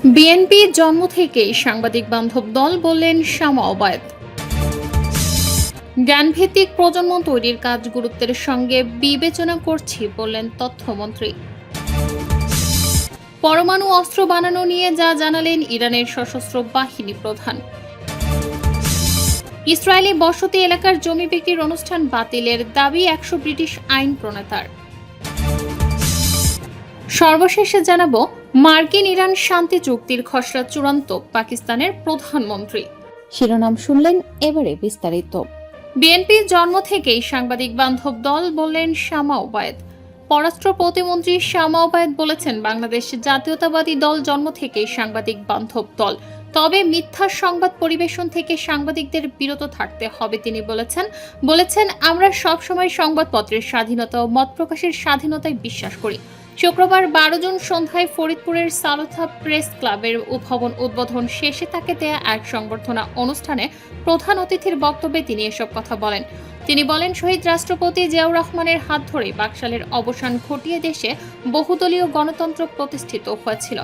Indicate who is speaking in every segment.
Speaker 1: BNP জন্ম থেকেই সাংবাদিক বান্ধব দল বললেন শামা ওবায়দ। জ্ঞানভিত্তিক প্রজন্ম তৈরির কাজ গুরুত্বের সঙ্গে বিবেচনা করছি বললেন তথ্যমন্ত্রী। পরমাণু অস্ত্র বানানো নিয়ে যা জানালেন ইরানের সশস্ত্র বাহিনী প্রধান। ইসরায়েলি বসতি এলাকার জমি বিক্রির অনুষ্ঠান বাতিলের দাবি 100 ব্রিটিশ আইন প্রণেতার। সর্বশেষে জানাবো, মার্কিন ইরান শান্তি চুক্তির খসড়া চূড়ান্ত, পাকিস্তানের প্রধানমন্ত্রী। শিরোনাম শুনলেন, এবারে বিস্তারিত। বিএনপি জন্ম থেকেই সাংবাদিক বান্ধব দল বললেন শামা ওবায়দ। পররাষ্ট্র প্রতিমন্ত্রী শামা ওবায়দ বলেছেন, বাংলাদেশ জাতীয়তাবাদী দল জন্ম থেকেই সাংবাদিক বান্ধব দল, তবে মিথ্যা সংবাদ পরিবেশন থেকে সাংবাদিকদের বিরত থাকতে হবে। তিনি বলেছেন আমরা সবসময় সংবাদপত্রের স্বাধীনতা ও মত প্রকাশের স্বাধীনতায় বিশ্বাস করি। শুক্রবার 12 জুন সন্ধ্যায় ফরিদপুরের সালোথা প্রেস ক্লাবের ভবন উদ্বোধন শেষে তাকে দেয়া এক সংবর্ধনা অনুষ্ঠানে প্রধান অতিথির বক্তব্যে তিনি এসব কথা বলেন। তিনি বলেন, শহীদ রাষ্ট্রপতি জিয়াউর রহমানের হাত ধরে বাকশালের অবসান ঘটিয়ে দেশে বহুদলীয় গণতন্ত্র প্রতিষ্ঠিত হয়েছিল।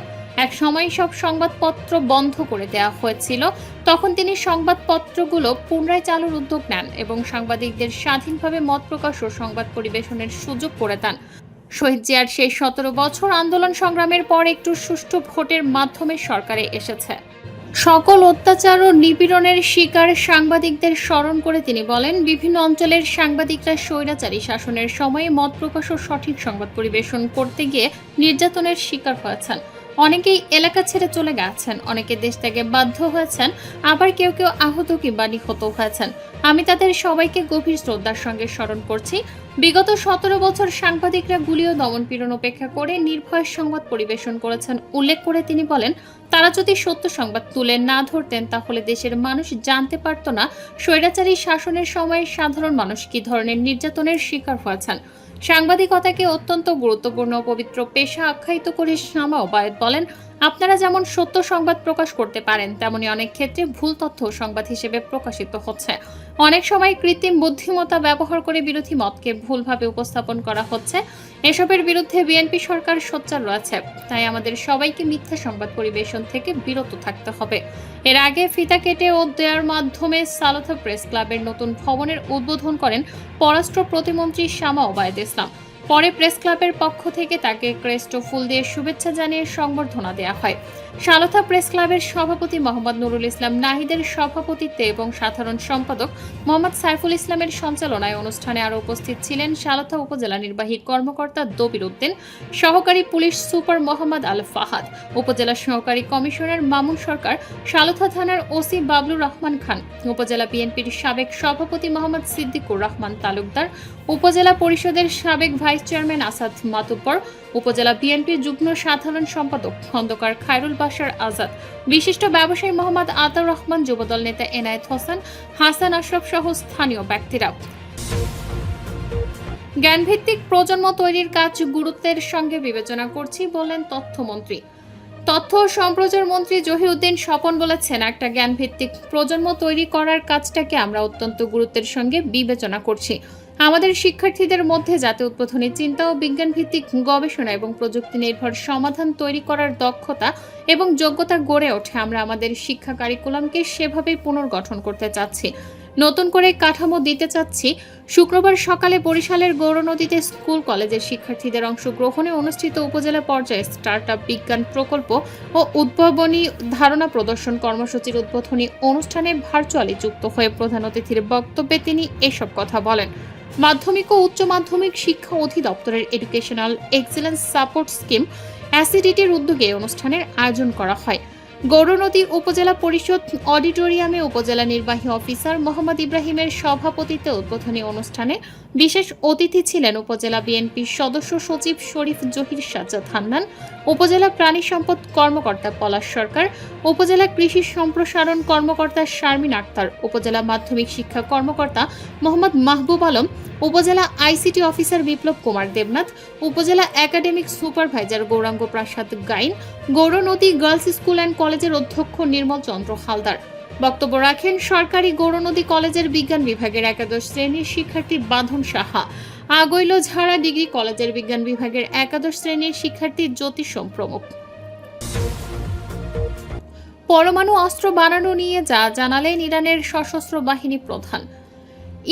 Speaker 1: এক সময় সব সংবাদপত্র বন্ধ করে দেওয়া হয়েছিল। তখন তিনি সংবাদপত্রগুলো পুনরায় চালুর উদ্যোগ নেন এবং সাংবাদিকদের স্বাধীনভাবে মত প্রকাশ ও সংবাদ পরিবেশনের সুযোগ করে দেন। শহীদ জিয়ার সেই 17 বছর আন্দোলন সংগ্রামের পর একটু সুষ্ঠু ভোটের মাধ্যমে সরকারে এসেছে। সকল অত্যাচার ও নিপীড়নের শিকার সাংবাদিকদের স্মরণ করে তিনি বলেন, বিভিন্ন অঞ্চলের সাংবাদিকরা স্বৈরাচারী শাসনের সময়ে মত প্রকাশ ও সঠিক সংবাদ পরিবেশন করতে গিয়ে নির্যাতনের শিকার হয়েছেন। অনেকেই এলাকা ছেড়ে চলে গেছেন, অনেকে দেশ থেকে বাধ্য হয়েছেন, আবার কেউ কেউ আহত কিংবা নিহত হয়েছেন। আমি তাদের সবাইকে গভীর শ্রদ্ধার সঙ্গে স্মরণ করছি। বিগত 17 বছর সাংবাদিকরা গুলি ও দমনপীড়ন উপেক্ষা করে নির্ভয় সংবাদ পরিবেশন করেছেন উল্লেখ করে তিনি বলেন, তারা যদি সত্য সংবাদ তুলে না ধরতেন তাহলে দেশের মানুষ জানতে পারত না স্বৈরাচারী শাসনের সময় সাধারণ মানুষ কি ধরনের নির্যাতনের শিকার হয়েছেন। সাংবাদিকতাকে অত্যন্ত গুরুত্বপূর্ণ ও পবিত্র পেশা আখ্যায়িত করে শামা ওবায়দ বলেন, আপনারা যেমন সত্য সংবাদ প্রকাশ করতে পারেন, তেমনি অনেক ক্ষেত্রে ভুল তথ্য সংবাদ হিসেবে প্রকাশিত হচ্ছে। অনেক সময় কৃত্রিম বুদ্ধিমত্তা ব্যবহার করে বিরোধী মতকে ভুলভাবে উপস্থাপন করা হচ্ছে। এসবের বিরুদ্ধে বিএনপি সরকার সোচ্চার রয়েছে। তাই আমাদের সবাইকে মিথ্যা সংবাদ পরিবেশন থেকে বিরত থাকতে হবে। এর আগে ফিতা কেটে ও দেওয়ার মাধ্যমে সালোথা প্রেস ক্লাবের নতুন ভবনের উদ্বোধন করেন পররাষ্ট্র প্রতিমন্ত্রী শামা ওবায়দ ইসলাম। পরে প্রেস ক্লাবের পক্ষ থেকে তাকে ক্রেস্ট ও ফুল দিয়ে শুভেচ্ছা জানিয়ে সংবর্ধনা দেওয়া হয়। সালোথা প্রেস ক্লাবের সভাপতি মোহাম্মদ নুরুল ইসলাম নাহিদের সভাপতিত্বে এবং সাধারণ সম্পাদক মোহাম্মদ সাইফুল ইসলামের সঞ্চালনায় অনুষ্ঠানে আরও উপস্থিত ছিলেন সালোথা উপজেলা নির্বাহী কর্মকর্তা দবির উদ্দিন, সহকারী পুলিশ সুপার মোহাম্মদ আল ফাহাদ, উপজেলা সহকারী কমিশনার মামুন সরকার, সালোথা থানার ওসি বাবলুর রহমান খান, উপজেলা বিএনপির সাবেক সভাপতি মোহাম্মদ সিদ্দিকুর রহমান তালুকদার, উপজেলা পরিষদের সাবেক ভাইস চেয়ারম্যান আসাদ মাতুব্বর, উপজেলা বিএনপির যুগ্ম সাধারণ সম্পাদক খন্দকার খায়রুল বাশার আজাদ, বিশিষ্ট ব্যবসায়ী মোহাম্মদ আতাউর রহমান, যুবদল নেতা এনায়েত হোসেন, হাসান আশরাফ সহ স্থানীয় ব্যক্তিরা। জ্ঞানভিত্তিক প্রজন্ম তৈরির কাজ গুরুত্বের সঙ্গে বিবেচনা করছি বললেন তথ্যমন্ত্রী। তথ্য ও সম্প্রচার মন্ত্রী জহিউদ্দিন স্বপন বলেছেন, একটা জ্ঞানভিত্তিক প্রজন্ম তৈরি করার কাজটাকে আমরা অত্যন্ত গুরুত্বের সঙ্গে বিবেচনা করছি। আমাদের শিক্ষার্থীদের মধ্যে যাতে উদ্বোধনী চিন্তা ও বিজ্ঞান ভিত্তিক গবেষণা এবং প্রযুক্তি নির্ভর সমাধান তৈরি করার দক্ষতা এবং যোগ্যতা গড়ে ওঠে, আমরা আমাদের শিক্ষা কারিকুলামকে সেভাবেই পুনর্গঠন করতে চাচ্ছি, নতুন করে কাঠামো দিতে চাচ্ছি। শুক্রবার সকালে বরিশালের গৌরনদীতে স্কুল কলেজের শিক্ষার্থীদের অংশগ্রহণে অনুষ্ঠিত উপজেলা পর্যায়ে স্টার্টআপ বিজ্ঞান প্রকল্প ও উদ্ভাবনী ধারণা প্রদর্শন কর্মসূচির উদ্বোধনী অনুষ্ঠানে ভার্চুয়ালি যুক্ত হয়ে প্রধান অতিথির বক্তব্যে তিনি এসব কথা বলেন। মাধ্যমিক ও উচ্চ মাধ্যমিক শিক্ষা অধিদপ্তরের এডুকেশনাল এক্সেলেন্স সাপোর্ট স্কিম অ্যাসিডিটির উদ্যোগে অনুষ্ঠানের আয়োজন করা হয়। গৌরনদী উপজেলা পরিষদ অডিটোরিয়ামে উপজেলা নির্বাহী অফিসার মোহাম্মদ ইব্রাহিমের সভাপতিত্বে উদ্বোধনী অনুষ্ঠানে বিশেষ অতিথি ছিলেন উপজেলা বিএনপির সদস্য সচিব শরীফ জহির সাজ্জাদ হান্নান, উপজেলা প্রাণী সম্পদ কর্মকর্তা পলাশ সরকার, উপজেলা কৃষি সম্প্রসারণ কর্মকর্তা শারমিন আক্তার, উপজেলা মাধ্যমিক শিক্ষা কর্মকর্তা মোহাম্মদ মাহবুব আলম, উপজেলা আইসিটি অফিসার বিপ্লব কুমার দেবনাথ, উপজেলা academic supervisor Gouranga Prasad Gain, Gournadi girls school and কলেজের অধ্যক্ষ নির্মল চন্দ্র হালদার। বক্তব্য রাখেন সরকারি গৌরনদী কলেজের বিজ্ঞান বিভাগের একাদশ শ্রেণীর শিক্ষার্থী বাঁধন সাহা, আগৈলঝাড়া ডিগ্রি কলেজের বিজ্ঞান বিভাগের একাদশ শ্রেণীর শিক্ষার্থী জ্যোতি সোম প্রমুখ। পরমাণু অস্ত্র বানানো নিয়ে যা জানালেন ইরানের সশস্ত্র বাহিনী প্রধান।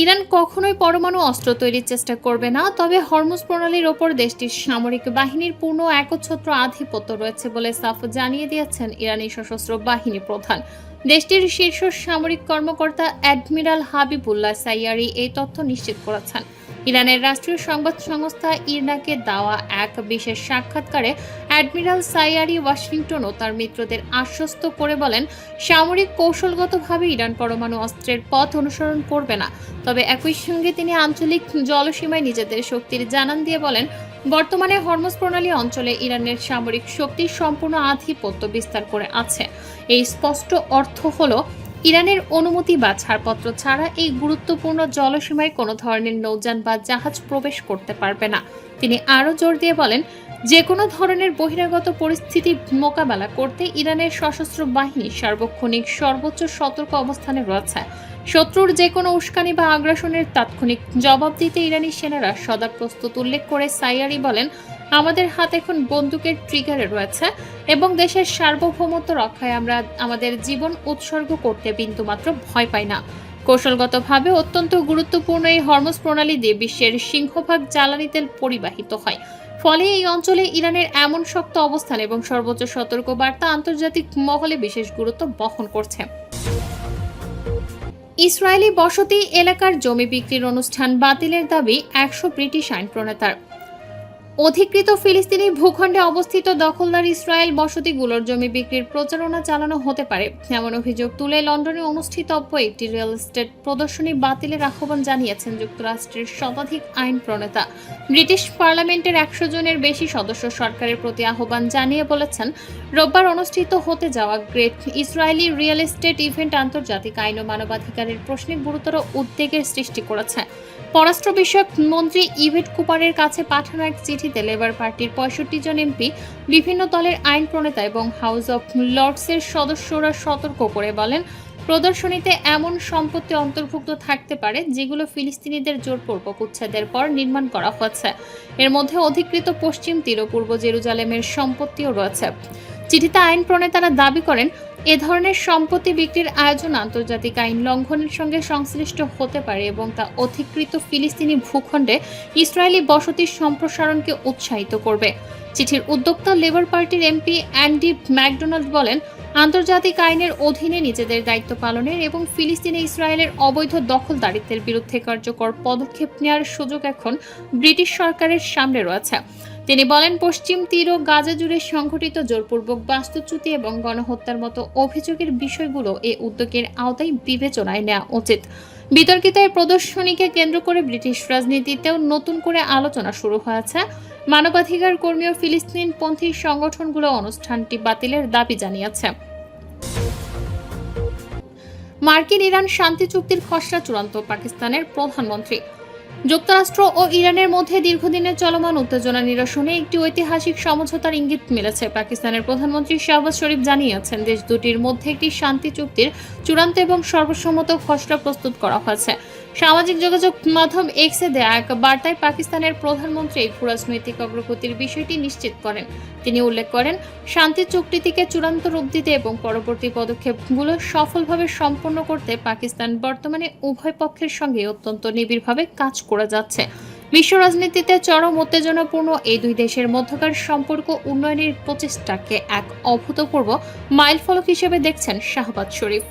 Speaker 1: ইরান কখনোই পরমাণু অস্ত্র তৈরির চেষ্টা করবে না, তবে হরমুজ প্রণালীর ওপর দেশটির সামরিক বাহিনীর পূর্ণ একচ্ছত্র আধিপত্য রয়েছে বলে সাফ জানিয়ে দিয়েছেন ইরানি সশস্ত্র বাহিনী প্রধান। দেশটির শীর্ষ সামরিক কর্মকর্তা অ্যাডমিরাল হাবিবুল্লাহ সাইয়ারি এই তথ্য নিশ্চিত করেছেন। ইরানের রাষ্ট্রীয় সংবাদ সংস্থা ইরনাকে দেওয়া এক বিশেষ সাক্ষাৎকারে অ্যাডমিরাল সাইয়ারি ওয়াশিংটন ও তার মিত্রদের আশ্বস্ত করে বলেন, সামরিক কৌশলগতভাবে ইরান পরমাণু অস্ত্রের পথ অনুসরণ করবে না। তবে একই সঙ্গে তিনি আঞ্চলিক জলসীমায় নিজেদের শক্তির জানান দিয়ে বলেন, বর্তমানে হরমুজ প্রণালী অঞ্চলে ইরানের সামরিক শক্তির সম্পূর্ণ আধিপত্য বিস্তার করে আছে। এই স্পষ্ট অর্থ হলো, ইরানের অনুমতি বা ছাড়পত্র ছাড়া এই গুরুত্বপূর্ণ জলসীমায় কোনো ধরনের নৌযান বা জাহাজ প্রবেশ করতে পারবে না। তিনি আরও জোর দিয়ে বলেন, যে কোনো ধরনের বহিরাগত পরিস্থিতি মোকাবেলা করতে ইরানের সশস্ত্র বাহিনী সার্বক্ষণিক সর্বোচ্চ সতর্ক অবস্থানে রয়েছে। শত্রুর যে কোনো উস্কানি বা আগ্রাসনের তাৎক্ষণিক জবাব দিতে ইরানি সেনারা সদা প্রস্তুত উল্লেখ করে সাইয়ারি বলেন, আমাদের হাত এখন বন্দুকের ট্রিগারে রয়েছে এবং দেশের সার্বভৌমত্ব রক্ষায় আমরা আমাদের জীবন উৎসর্গ করতে বিন্দুমাত্র ভয় পাই না। কৌশলগতভাবে অত্যন্ত গুরুত্বপূর্ণ এই হরমুজ প্রণালী দিয়ে বিশ্বের সিংহভাগ জ্বালানি তেল পরিবাহিত হয়। ফলে এই অঞ্চলে ইরানের এমন শক্ত অবস্থান এবং সর্বোচ্চ সতর্কবার্তা আন্তর্জাতিক মহলে বিশেষ গুরুত্ব বহন করছে। ইসরায়েলি বসতি এলাকার জমি বিক্রির অনুষ্ঠান বাতিলের দাবি 100 ব্রিটিশ আইন প্রণেতার। অধিকৃত ফিলিস্তিনি ভূখণ্ডে অবস্থিত দখলদার ইসরায়েল বসতিগুলোর জমি বিক্রির প্রচারণা চালানো হতে পারে এমন অভিযোগ তুলে লন্ডনে অনুষ্ঠিতব্য একটি রিয়েল এস্টেট প্রদর্শনী বাতিলের আহ্বান জানিয়েছেন যুক্তরাষ্ট্রের শতাধিক আইন প্রণেতা। ব্রিটিশ পার্লামেন্টের 100 জনের বেশি সদস্য সরকারের প্রতি আহ্বান জানিয়ে বলেছেন, রোববার অনুষ্ঠিত হতে যাওয়া great Israeli real estate event আন্তর্জাতিক আইন ও মানবাধিকারের প্রশ্নে গুরুতর উদ্বেগের সৃষ্টি করেছে। পররাষ্ট্র বিষয়ক মন্ত্রী ইভেট কুপারের কাছে পাঠানো এক চিঠিতে লেবার পার্টির 65 জন এমপি, বিভিন্ন দলের আইন প্রণেতা এবং হাউস অব লর্ডসের সদস্যরা সতর্ক করে বলেন, প্রদর্শনীতে এমন সম্পত্তি অন্তর্ভুক্ত থাকতে পারে যেগুলো ফিলিস্তিনিদের জোরপূর্বক উচ্ছেদের পর নির্মাণ করা হয়েছে। এর মধ্যে অধিকৃত পশ্চিম তীর ও পূর্ব জেরুজালেমের সম্পত্তিও রয়েছে। চিঠিতে আইন প্রণেতারা দাবি করেন, এ ধরনের সম্পত্তি বিক্রির আয়োজন আন্তর্জাতিক আইন লঙ্ঘনের সঙ্গে সংশ্লিষ্ট হতে পারে এবং তা অধিকৃত ফিলিস্তিনি ভূখণ্ডে ইসরায়েলি বসতির সম্প্রসারণকে উৎসাহিত করবে। চিঠির উদ্যোক্তা লেবার পার্টির এমপি অ্যান্ডি ম্যাকডোনাল্ড বলেন, আন্তর্জাতিক আইনের অধীনে নিজেদের দায়িত্ব পালনের এবং ফিলিস্তিনে ইসরায়েলের অবৈধ দখলদারিত্বের বিরুদ্ধে কার্যকর পদক্ষেপ নেওয়ার সুযোগ এখন ব্রিটিশ সরকারের সামনে রয়েছে। তিনি বলেন, পশ্চিম তীর ও গাজা জুড়ে সংঘটিত জোরপূর্বক বাস্তুচ্যুতি এবং গণহত্যার মতো অভিযোগের বিষয়গুলো এই উদ্যোগের আওতায় বিবেচনায় নেওয়া উচিত। বিতর্কিত এই প্রদর্শনীকে কেন্দ্র করে ব্রিটিশ রাজনীতিতেও নতুন করে আলোচনা শুরু হয়েছে। মানবাধিকার কর্মী ও ফিলিস্তিনপন্থী সংগঠনগুলো অনুষ্ঠানটি বাতিলের দাবি জানিয়েছে। মার্কিন ইরান শান্তি চুক্তির খসড়া চূড়ান্ত, পাকিস্তানের প্রধানমন্ত্রী। যুক্তরাষ্ট্র ও ইরানের মধ্যে দীর্ঘদিনের চলমান উত্তেজনা নিরসনে একটি ঐতিহাসিক সমঝোতার ইঙ্গিত মিলেছে। পাকিস্তানের প্রধানমন্ত্রী শাহবাজ শরীফ জানিয়েছেন, দেশ দুটির মধ্যে একটি শান্তি চুক্তির চূড়ান্ত এবং সর্বসম্মত খসড়া প্রস্তুত করা হয়েছে। সামাজিক যোগাযোগ মাধ্যম এক্সে দেয়া এক বার্তায় পাকিস্তানের প্রধানমন্ত্রী এই ভূরাজনৈতিক অগ্রগতির বিষয়টি নিশ্চিত করেন। তিনি উল্লেখ করেন, শান্তি চুক্তিটিকে চূড়ান্ত রূপ দিতে এবং পরবর্তী পদক্ষেপগুলো সফলভাবে সম্পন্ন করতে পাকিস্তান বর্তমানে উভয় পক্ষের সঙ্গে অত্যন্ত নিবিড়ভাবে কাজ করে যাচ্ছে। বিশ্ব রাজনীতিতে চরম উত্তেজনাপূর্ণ এই দুই দেশের মধ্যকার সম্পর্ক উন্নয়নের প্রচেষ্টাকে এক অভূতপূর্ব মাইলফলক হিসেবে দেখছেন শাহবাজ শরীফ।